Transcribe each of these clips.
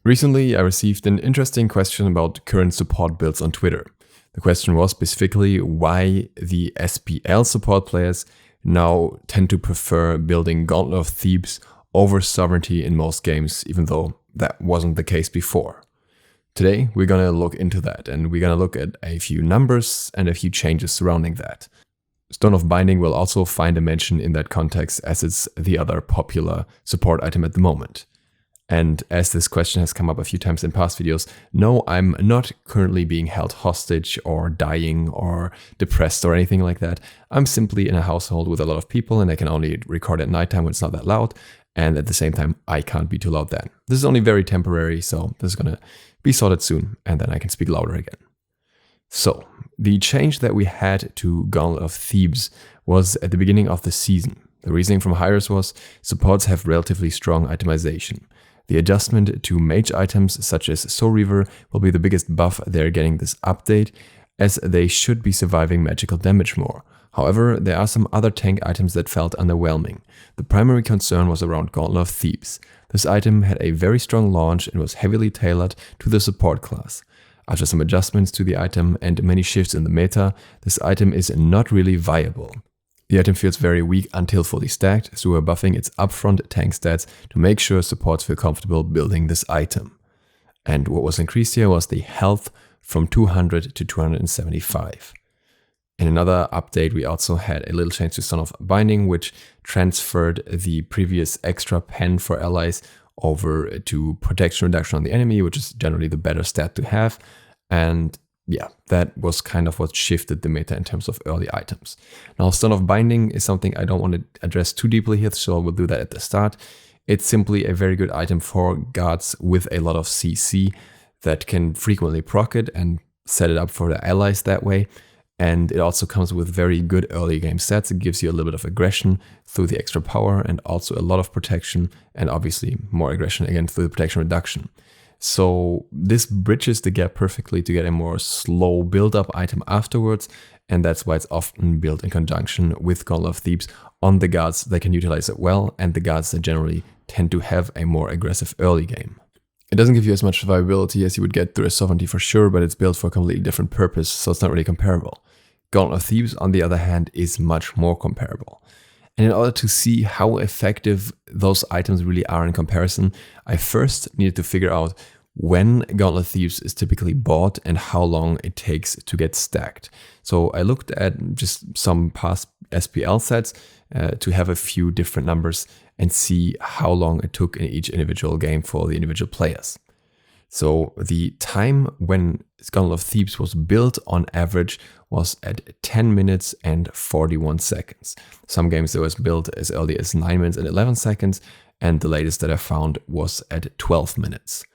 Recently, I received an interesting question about current support builds on Twitter. The question was specifically why the SPL support players now tend to prefer building Gauntlet of Thebes over Sovereignty in most games, even though that wasn't the case before. Today, we're going to look into that, and we're going to look at a few numbers and a few changes surrounding that. Stone of Binding will also find a mention in that context, as it's the other popular support item at the moment. And as this question has come up a few times in past videos, no, I'm not currently being held hostage or dying or depressed or anything like that. I'm simply in a household with a lot of people and I can only record at nighttime when it's not that loud. And at the same time, I can't be too loud then. This is only very temporary, so this is going to be sorted soon and then I can speak louder again. So, the change that we had to Gauntlet of Thebes was at the beginning of the season. The reasoning from hires was supports have relatively strong itemization. The adjustment to mage items such as Soul Reaver will be the biggest buff they're getting this update, as they should be surviving magical damage more. However, there are some other tank items that felt underwhelming. The primary concern was around Gauntlet of Thebes. This item had a very strong launch and was heavily tailored to the support class. After some adjustments to the item and many shifts in the meta, this item is not really viable. The item feels very weak until fully stacked, so we're buffing its upfront tank stats to make sure supports feel comfortable building this item. And what was increased here was the health from 200 to 275. In another update, we also had a little change to Stone of Binding, which transferred the previous extra pen for allies over to protection reduction on the enemy, which is generally the better stat to have. And yeah, that was kind of what shifted the meta in terms of early items. Now, Stone of Binding is something I don't want to address too deeply here, so we'll do that at the start. It's simply a very good item for guards with a lot of CC that can frequently proc it and set it up for the allies that way. And it also comes with very good early game stats. It gives you a little bit of aggression through the extra power and also a lot of protection and obviously more aggression again through the protection reduction. So this bridges the gap perfectly to get a more slow build-up item afterwards, and that's why it's often built in conjunction with Gauntlet of Thebes on the guards that can utilize it well and the guards that generally tend to have a more aggressive early game. It doesn't give you as much survivability as you would get through a Sovereignty for sure, but it's built for a completely different purpose, so it's not really comparable. Gauntlet of Thebes, on the other hand, is much more comparable. And in order to see how effective those items really are in comparison, I first needed to figure out when Gauntlet of Thebes is typically bought and how long it takes to get stacked. So I looked at just some past SPL sets to have a few different numbers and see how long it took in each individual game for the individual players. So the time when Gauntlet of Thebes was built on average was at 10 minutes and 41 seconds. Some games it was built as early as 9 minutes and 11 seconds, and the latest that I found was at 12 minutes.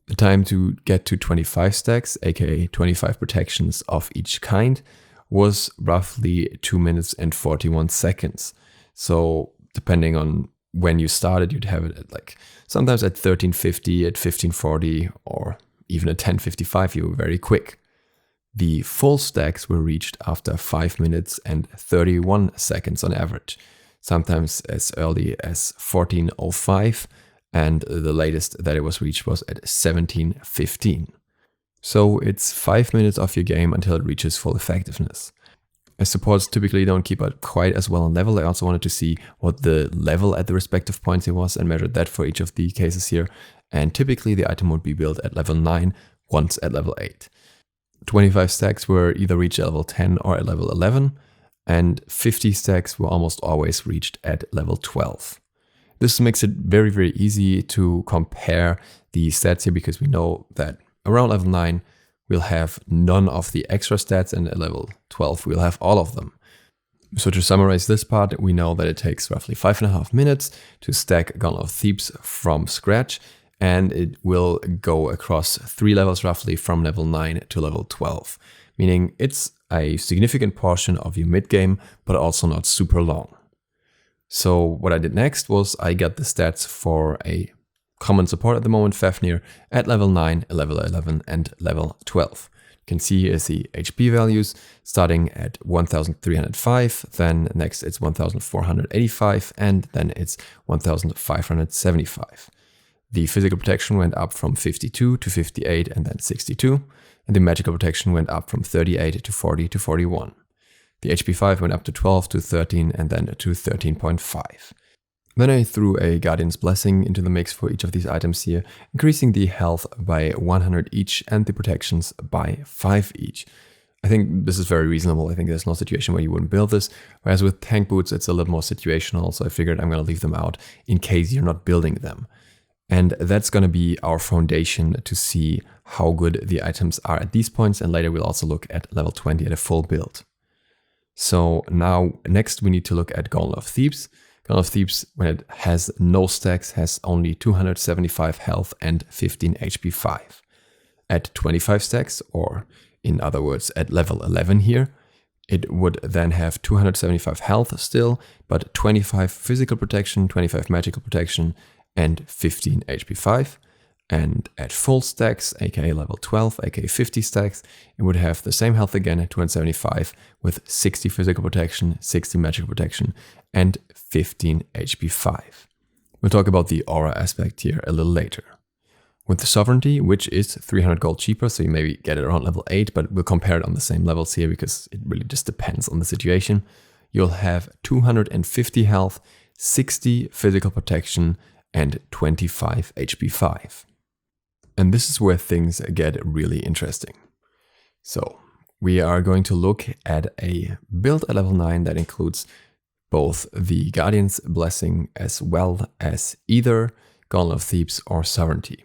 The time to get to 25 stacks, aka 25 protections of each kind, was roughly 2 minutes and 41 seconds. So depending on when you started, you'd have it at like sometimes at 1350, at 1540, or even at 1055, you were very quick. The full stacks were reached after 5 minutes and 31 seconds on average, sometimes as early as 1405, and the latest that it was reached was at 1715. So it's 5 minutes of your game until it reaches full effectiveness. As supports typically don't keep up quite as well on level, I also wanted to see what the level at the respective points it was and measured that for each of the cases here. And typically the item would be built at level 9, once at level 8. 25 stacks were either reached at level 10 or at level 11, and 50 stacks were almost always reached at level 12. This makes it very, very easy to compare the stats here because we know that around level 9, we'll have none of the extra stats, and at level 12, we'll have all of them. So to summarize this part, we know that it takes roughly 5.5 minutes to stack Gauntlet of Thebes from scratch, and it will go across 3 levels roughly from level 9 to level 12, meaning it's a significant portion of your mid-game, but also not super long. So what I did next was I got the stats for a common support at the moment, Fafnir, at level 9, level 11, and level 12. You can see here is the HP values starting at 1305, then next it's 1485, and then it's 1575. The physical protection went up from 52 to 58 and then 62, and the magical protection went up from 38 to 40 to 41. The HP 5 went up to 12 to 13 and then to 13.5. Then I threw a Guardian's Blessing into the mix for each of these items here, increasing the health by 100 each and the protections by 5 each. I think this is very reasonable. I think there's no situation where you wouldn't build this, whereas with tank boots it's a little more situational, so I figured I'm going to leave them out in case you're not building them. And that's going to be our foundation to see how good the items are at these points, and later we'll also look at level 20 at a full build. So now next we need to look at Gauntlet of Thebes. Gauntlet of Thebes, when it has no stacks, has only 275 health and 15 HP 5. At 25 stacks, or in other words at level 11 here, it would then have 275 health still, but 25 physical protection, 25 magical protection, and 15 HP 5. And at full stacks, aka level 12, aka 50 stacks, it would have the same health again at 275 with 60 physical protection, 60 magical protection, and 15 HP 5. We'll talk about the aura aspect here a little later. With the Sovereignty, which is 300 gold cheaper, so you maybe get it around level 8, but we'll compare it on the same levels here because it really just depends on the situation. You'll have 250 health, 60 physical protection, and 25 HP 5. And this is where things get really interesting. So we are going to look at a build at level 9 that includes both the Guardian's Blessing as well as either Gauntlet of Thebes or Sovereignty.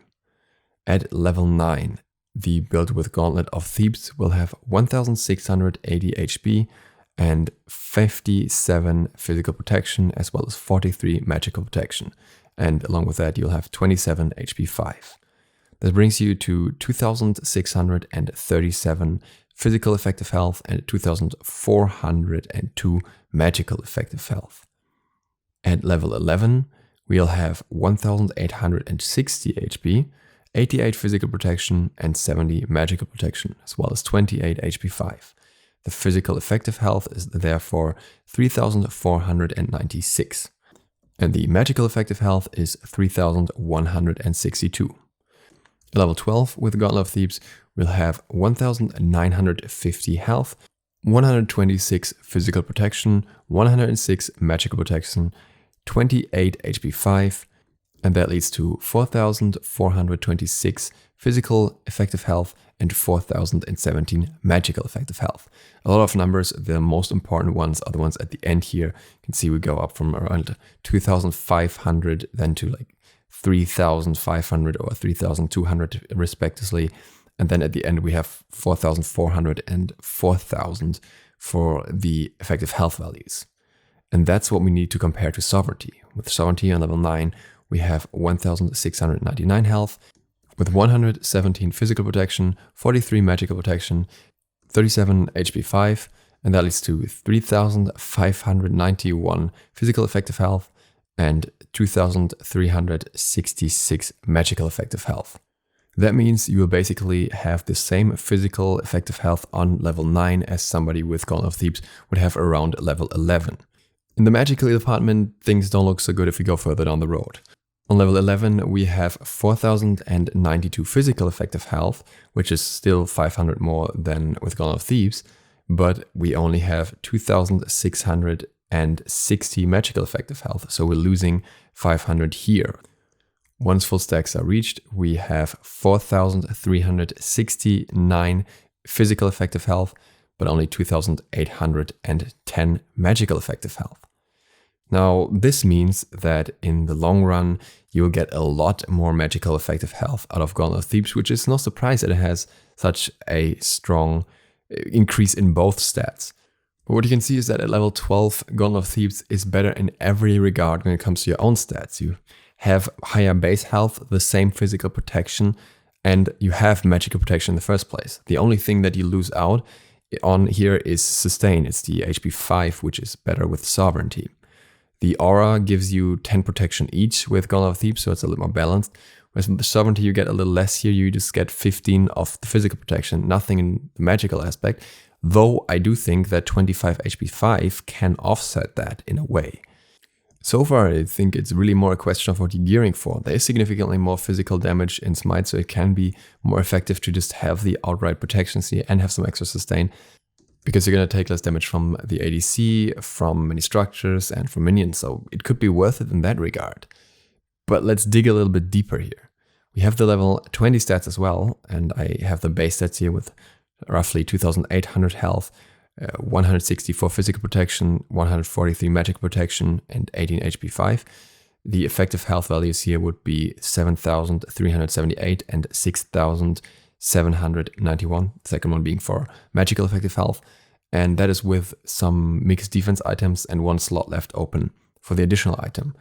At level 9, the build with Gauntlet of Thebes will have 1680 HP and 57 physical protection as well as 43 magical protection. And along with that, you'll have 27 HP 5. That brings you to 2637 physical effective health and 2402 magical effective health. At level 11, we'll have 1860 HP, 88 physical protection, and 70 magical protection, as well as 28 HP 5. The physical effective health is therefore 3496, and the magical effective health is 3162. At level 12, with Gauntlet of Thebes, we'll have 1950 health, 126 physical protection, 106 magical protection, 28 HP 5, and that leads to 4426 physical effective health and 4017 magical effective health. A lot of numbers. The most important ones are the ones at the end here. You can see we go up from around 2500 then to like 3500 or 3200 respectively. And then at the end we have 4400 and 4000 for the effective health values. And that's what we need to compare to Sovereignty. With Sovereignty on level 9, we have 1699 health, with 117 physical protection, 43 magical protection, 37 HP 5, and that leads to 3591 physical effective health and 2366 magical effective health. That means you will basically have the same physical effective health on level 9 as somebody with Gauntlet of Thebes would have around level 11. In the magical department, things don't look so good if we go further down the road. On level 11, we have 4092 physical effective health, which is still 500 more than with Gauntlet of Thebes, but we only have 2660 magical effective health, so we're losing 500 here. Once full stacks are reached, we have 4369 physical effective health, but only 2810 magical effective health. Now, this means that in the long run, you'll get a lot more magical effective health out of Gauntlet of Thebes, which is no surprise that it has such a strong increase in both stats. But what you can see is that at level 12, Gauntlet of Thebes is better in every regard when it comes to your own stats. You have higher base health, the same physical protection, and you have magical protection in the first place. The only thing that you lose out on here is sustain. It's the HP 5, which is better with Sovereignty. The aura gives you 10 protection each with Gauntlet of Thebes, so it's a little more balanced. Whereas with the Sovereignty, you get a little less here. You just get 15 of the physical protection, nothing in the magical aspect. Though I do think that 25 HP 5 can offset that in a way. So far, I think it's really more a question of what you're gearing for. There is significantly more physical damage in SMITE, so it can be more effective to just have the outright protection here and have some extra sustain, because you're going to take less damage from the ADC, from many structures, and from minions, so it could be worth it in that regard. But let's dig a little bit deeper here. We have the level 20 stats as well, and I have the base stats here with roughly 2,800 health, 164 physical protection, 143 magic protection, and 18 HP 5. The effective health values here would be 7,378 and 6,791, the second one being for magical effective health. And that is with some mixed defense items and one slot left open for the additional item.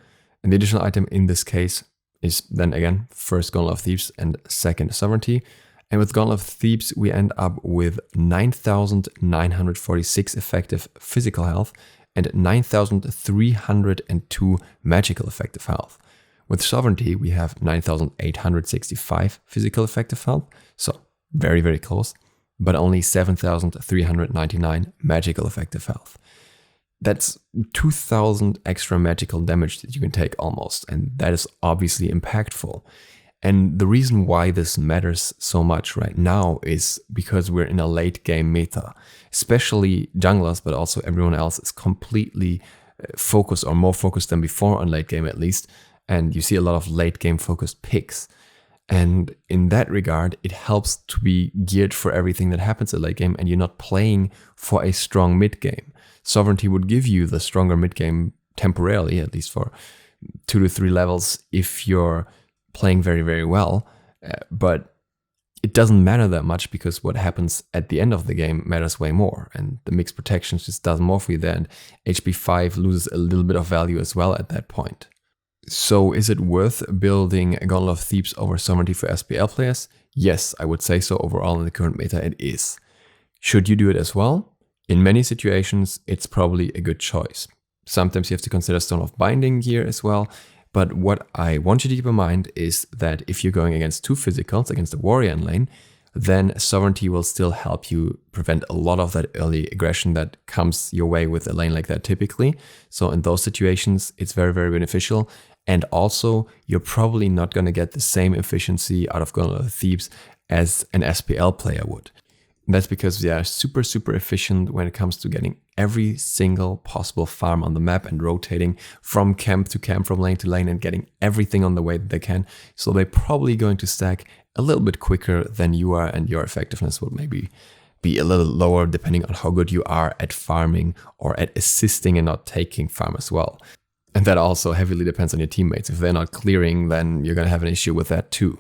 And the additional item in this case is then again, first Gauntlet of Thebes and second Sovereignty. And with Gauntlet of Thebes, we end up with 9,946 effective physical health and 9,302 magical effective health. With Sovereignty, we have 9,865 physical effective health, so very, very close, but only 7,399 magical effective health. That's 2,000 extra magical damage that you can take almost, and that is obviously impactful. And the reason why this matters so much right now is because we're in a late game meta. Especially junglers, but also everyone else is completely focused, or more focused than before on late game at least. And you see a lot of late game focused picks. And in that regard, it helps to be geared for everything that happens at late game, and you're not playing for a strong mid game. Sovereignty would give you the stronger mid game temporarily, at least for 2 to 3 levels if you're playing very, very well, but it doesn't matter that much because what happens at the end of the game matters way more, and the mixed protections just does more for you there, and HP 5 loses a little bit of value as well at that point. So is it worth building a Gauntlet of Thebes over Sovereignty for SPL players? Yes, I would say so. Overall in the current meta it is. Should you do it as well? In many situations it's probably a good choice. Sometimes you have to consider Stone of Binding here as well. But what I want you to keep in mind is that if you're going against 2 physicals, against the warrior in lane, then Sovereignty will still help you prevent a lot of that early aggression that comes your way with a lane like that typically. So in those situations, it's very, very beneficial. And also, you're probably not going to get the same efficiency out of Gauntlet of Thebes as an SPL player would. And that's because they are super, super efficient when it comes to getting every single possible farm on the map and rotating from camp to camp, from lane to lane, and getting everything on the way that they can. So they're probably going to stack a little bit quicker than you are, and your effectiveness will maybe be a little lower depending on how good you are at farming or at assisting and not taking farm as well. And that also heavily depends on your teammates. If they're not clearing, then you're going to have an issue with that too.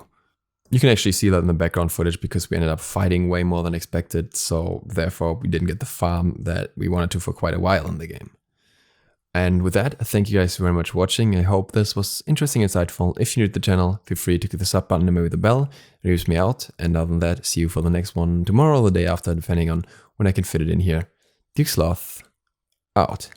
You can actually see that in the background footage because we ended up fighting way more than expected, so therefore we didn't get the farm that we wanted to for quite a while in the game. And with that, thank you guys very much for watching. I hope this was interesting and insightful. If you're new to the channel, feel free to click the sub button and maybe the bell. It helps me out. And other than that, see you for the next one tomorrow or the day after, depending on when I can fit it in here. DukeSloth, out.